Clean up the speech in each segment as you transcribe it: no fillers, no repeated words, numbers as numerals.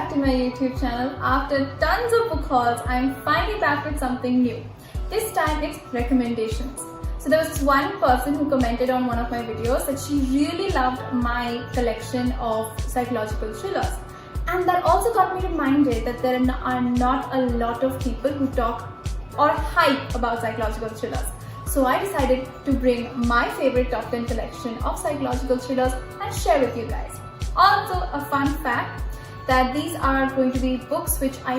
back to my YouTube channel. After tons of book hauls, I'm finally back with something new. This time it's recommendations. So there was this one person who commented on one of my videos that she really loved my collection of psychological thrillers. And that also got me reminded that there are not a lot of people who talk or hype about psychological thrillers. So I decided to bring my favorite top 10 collection of psychological thrillers and share with you guys. Also, a fun fact that these are going to be books which I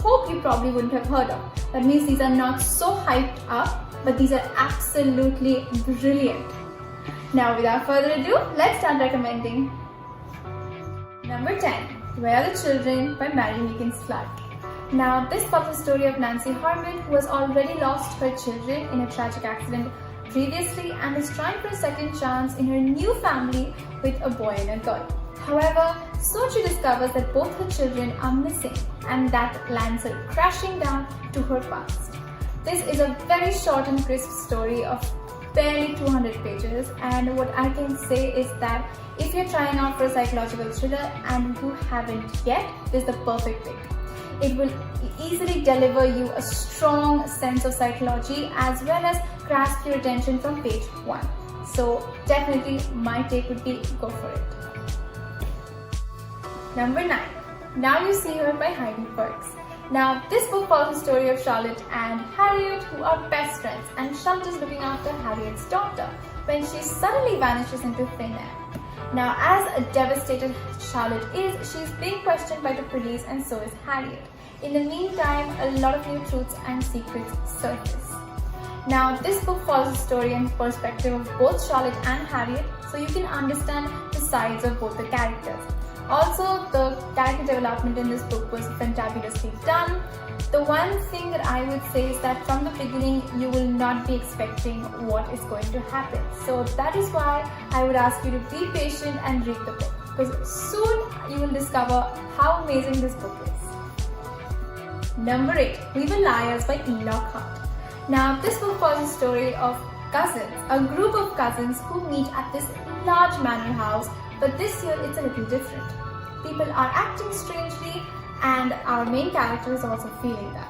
hope you probably wouldn't have heard of. That means these are not so hyped up, but these are absolutely brilliant. Now without further ado, let's start recommending. Number 10, Where Are the Children by Mary Megan Flood. Now this follows the story of Nancy Harmon, who has already lost her children in a tragic accident previously and is trying for a second chance in her new family with a boy and a girl. However, soon she discovers that both her children are missing, and that lands her crashing down to her past. This is a very short and crisp story of barely 200 pages, and what I can say is that if you're trying out for a psychological thriller and you haven't yet, this is the perfect pick. It will easily deliver you a strong sense of psychology as well as grasp your attention from page 1. So definitely my take would be go for it. Number 9, Now You See Her by Heidi Perks. Now this book follows the story of Charlotte and Harriet, who are best friends, and Charlotte is looking after Harriet's daughter when she suddenly vanishes into thin air. Now as a devastated Charlotte is, she is being questioned by the police, and so is Harriet. In the meantime, a lot of new truths and secrets surface. Now this book follows the story and perspective of both Charlotte and Harriet, so you can understand the sides of both the characters. Also, the character development in this book was fantabulously done. The one thing that I would say is that from the beginning, you will not be expecting what is going to happen. So that is why I would ask you to be patient and read the book, because soon you will discover how amazing this book is. Number 8, We Were Liars by E. Lockhart. Now this book follows the story of cousins, a group of cousins who meet at this large manor house, but this year it's a little different. People are acting strangely, and our main character is also feeling that.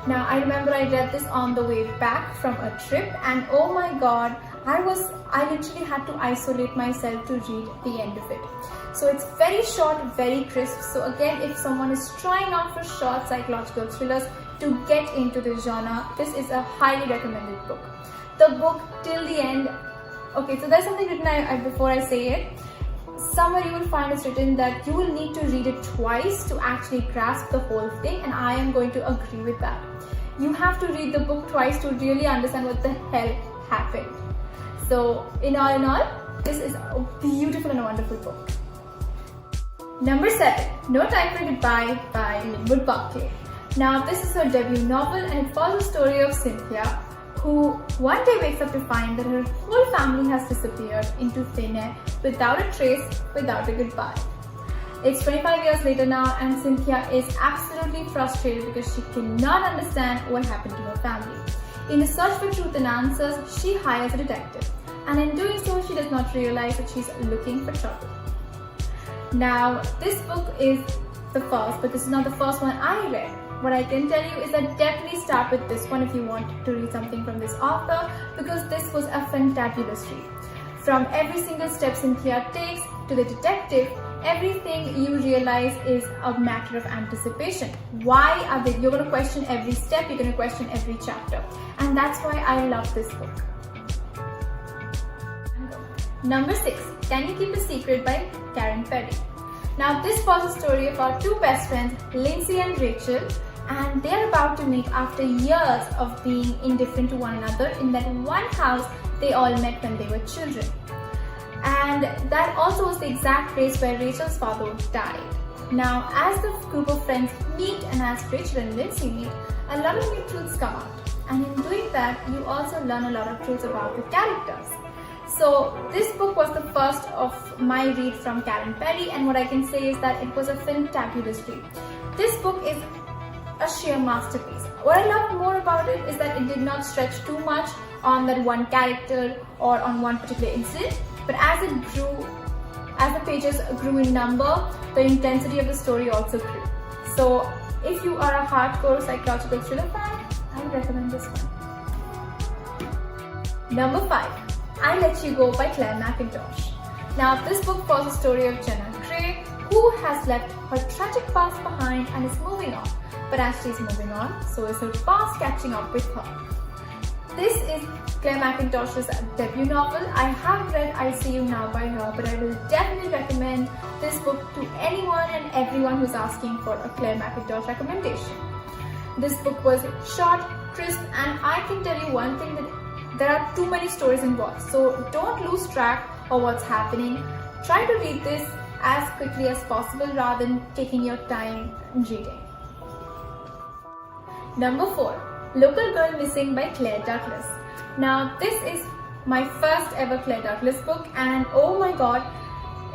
Now I remember I read this on the way back from a trip, and oh my god, I literally had to isolate myself to read the end of it. So it's very short, very crisp. So again, if someone is trying out for short psychological thrillers to get into this genre, this is a highly recommended book. The book till the end. Okay, so there's something written before I say it. Somewhere you will find it's written that you will need to read it twice to actually grasp the whole thing, and I am going to agree with that. You have to read the book twice to really understand what the hell happened. So in all, this is a beautiful and wonderful book. Number 7, No Time for Goodbye by Linwood Barclay. Now this is her debut novel, and it follows the story of Cynthia, who one day wakes up to find that her whole family has disappeared into thin air without a trace, without a goodbye. It's 25 years later now, and Cynthia is absolutely frustrated because she cannot understand what happened to her family. In a search for truth and answers, she hires a detective, and in doing so, she does not realize that she's looking for trouble. Now, this book is the first, but this is not the first one I read. What I can tell you is that definitely start with this one if you want to read something from this author, because this was a fantabulous read. From every single step Cynthia takes to the detective, everything you realize is a matter of anticipation. Why are they? You're going to question every step, you're going to question every chapter, and that's why I love this book. Number 6, Can You Keep a Secret by Karen Perry. Now this follows the story of our two best friends, Lindsay and Rachel, and they are about to meet after years of being indifferent to one another in that one house they all met when they were children. And that also was the exact place where Rachel's father died. Now as the group of friends meet and as Rachel and Lindsay meet, a lot of new truths come out. And in doing that, you also learn a lot of truths about the characters. So this book was the first of my read from Karen Perry, and what I can say is that it was a fantabulous read. This book is a sheer masterpiece. What I love more about it is that it did not stretch too much on that one character or on one particular incident, but as it grew as the pages grew in number, the intensity of the story also grew. So if you are a hardcore psychological thriller fan, I would recommend this one. Number 5, I Let You Go by Claire Mackintosh. Now this book follows the story of Jenna Gray, who has left her tragic past behind and is moving on. But as she is moving on, so is her past catching up with her. This is Claire Mackintosh's debut novel. I have read I See You Now by her, but I will definitely recommend this book to anyone and everyone who's asking for a Claire Mackintosh recommendation. This book was short, crisp, and I can tell you one thing, that there are too many stories involved. So don't lose track of what's happening. Try to read this as quickly as possible rather than taking your time reading. Number 4, Local Girl Missing by Claire Douglas. Now this is my first ever Claire Douglas book, and oh my god,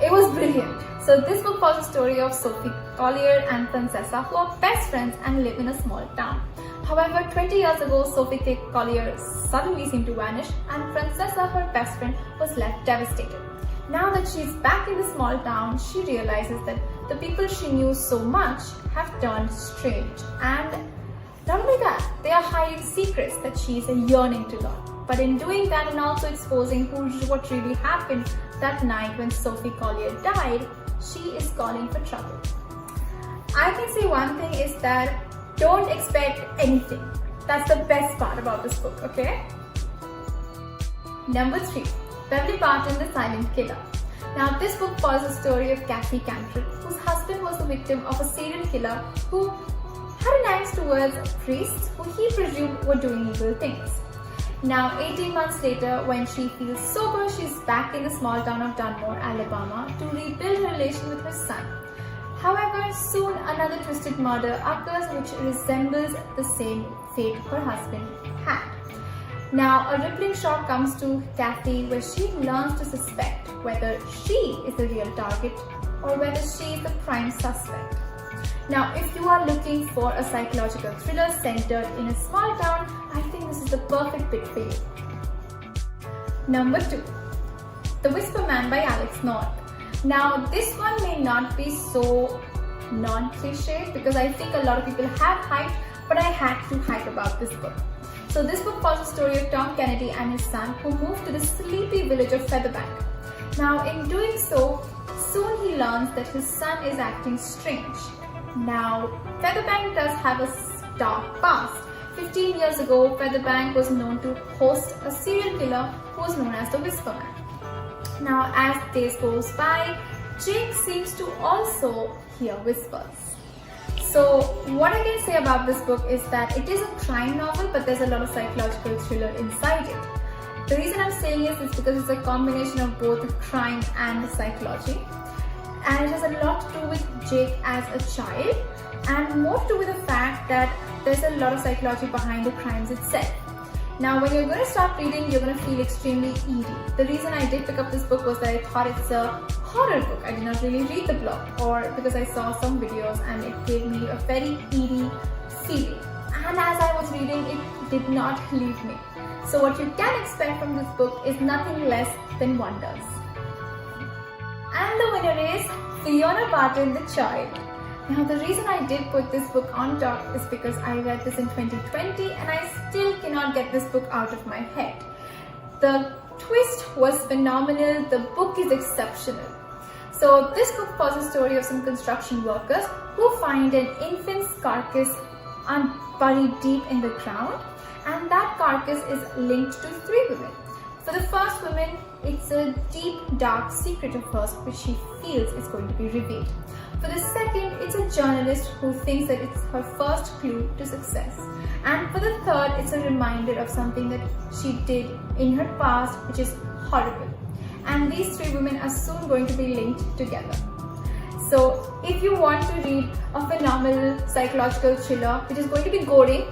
it was brilliant. So this book follows the story of Sophie Collier and Francesca, who are best friends and live in a small town. However, 20 years ago, Sophie Collier suddenly seemed to vanish, and Francesca, her best friend, was left devastated. Now that she's back in the small town, she realizes that the people she knew so much have turned strange, and not only that, they are hiding secrets that she's yearning to learn. But in doing that and also exposing what really happened that night when Sophie Collier died, she is calling for trouble. I can say one thing is that don't expect anything. That's the best part about this book, okay? Number 3, Beverly Barton, The Silent Killer. Now this book follows the story of Kathy Cantrell, whose husband was the victim of a serial killer who had an angst towards priests who he presumed were doing evil things. Now 18 months later, when she feels sober, she's back in the small town of Dunmore, Alabama to rebuild her relation with her son. However, soon another twisted murder occurs which resembles the same fate her husband had. Now a rippling shock comes to Kathy, where she learns to suspect whether she is the real target or whether she is the prime suspect. Now if you are looking for a psychological thriller centered in a small town, I think this is the perfect pick for you. Number 2, The Whisper Man by Alex North. Now this one may not be so non-cliche because I think a lot of people have hyped, but I had to hype about this book. So this book follows the story of Tom Kennedy and his son, who moved to the sleepy village of Featherbank. Now in doing so, soon he learns that his son is acting strange. Now Featherbank does have a dark past. 15 years ago, Featherbank was known to host a serial killer who was known as the Whisper Man. Now as days goes by, Jake seems to also hear whispers. So what I can say about this book is that it is a crime novel, but there's a lot of psychological thriller inside it. The reason I'm saying this is because it's a combination of both the crime and the psychology. And it has a lot to do with Jake as a child, and more to do with the fact that there's a lot of psychology behind the crimes itself. Now when you're going to start reading, you're going to feel extremely eerie. The reason I did pick up this book was that I thought it's a horror book. I did not really read the blog, or because I saw some videos and it gave me a very eerie feeling. And as I was reading, it did not leave me. So what you can expect from this book is nothing less than wonders. And the winner is Fiona Barton, The Child. Now the reason I did put this book on top is because I read this in 2020 and I still cannot get this book out of my head. The twist was phenomenal, the book is exceptional. So this book follows the story of some construction workers who find an infant's carcass buried deep in the ground, and that carcass is linked to 3 women. For the first woman, it's a deep, dark secret of hers which she feels is going to be revealed. For the second, it's a journalist who thinks that it's her first clue to success. And for the third, it's a reminder of something that she did in her past which is horrible. And these 3 women are soon going to be linked together. So if you want to read a phenomenal psychological thriller which is going to be gory,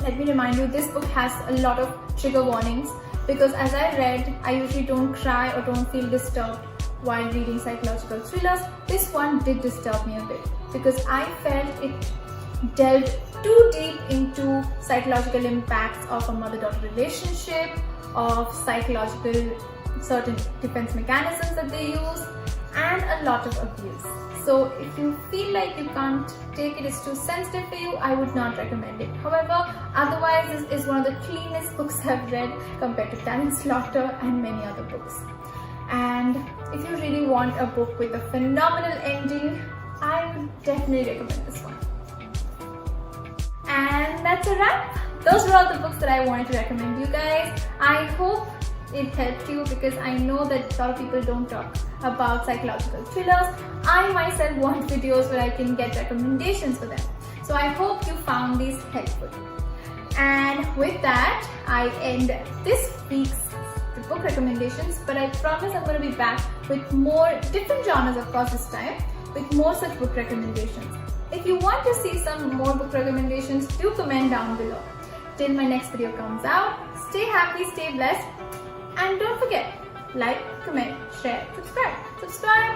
let me remind you, this book has a lot of trigger warnings, because as I read, I usually don't cry or don't feel disturbed while reading psychological thrillers. This one did disturb me a bit because I felt it delved too deep into psychological impacts of a mother-daughter relationship, of psychological certain defense mechanisms that they use, and a lot of abuse. So if you feel like you can't take it, it's too sensitive for you, I would not recommend it. However, otherwise this is one of the cleanest books I've read compared to Talent Slaughter and many other books. And if you really want a book with a phenomenal ending, I would definitely recommend this one. And that's a wrap. Those were all the books that I wanted to recommend you guys. I hope it helped you, because I know that a lot of people don't talk about psychological thrillers. I myself want videos where I can get recommendations for them. So I hope you found these helpful. And with that, I end this week's book recommendations, but I promise I'm going to be back with more different genres, of course, this time, with more such book recommendations. If you want to see some more book recommendations, do comment down below. Till my next video comes out, stay happy, stay blessed, and don't forget, like, comment, share, subscribe. Subscribe